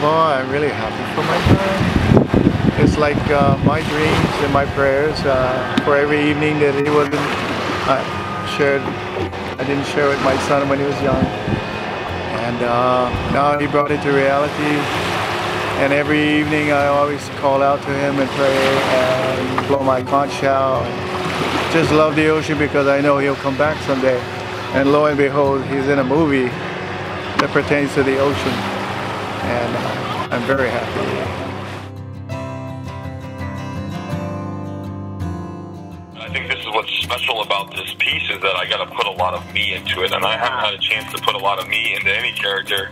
of all, I'm really happy for my son. It's like my dreams and my prayers for every evening that he wasn't shared. I didn't share with my son when he was young, and now he brought it to reality. And every evening I always call out to him and pray and blow my conch out. Just love the ocean because I know he'll come back someday. And lo and behold, he's in a movie that pertains to the ocean, and I'm very happy. I think this is what's special about this piece is that I got to put a lot of me into it, and I haven't had a chance to put a lot of me into any character,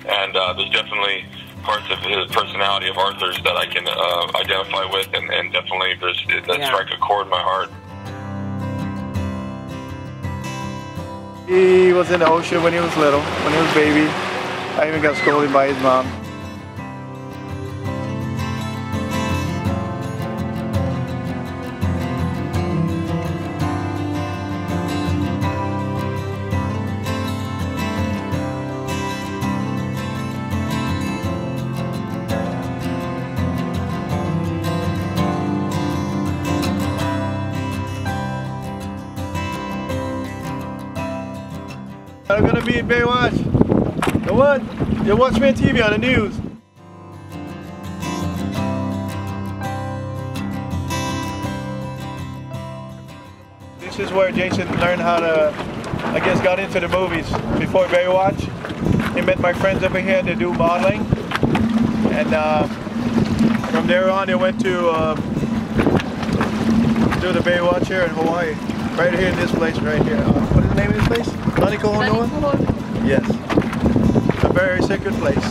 and there's definitely parts of his personality of Arthur's that I can identify with, and definitely that strike a chord in my heart. He was in the ocean when he was little, when he was a baby. I even got scolded by his mom. I'm gonna be in Baywatch. The what? You watch me on TV on the news. This is where Jason learned how to, I guess, got into the movies. Before Baywatch, he met my friends over here to do modeling, and from there on, they went to do the Baywatch here in Hawaii. Right here in this place, right here. What is the name of this place? Nakoa-Wolf? Yes. It's a very sacred place.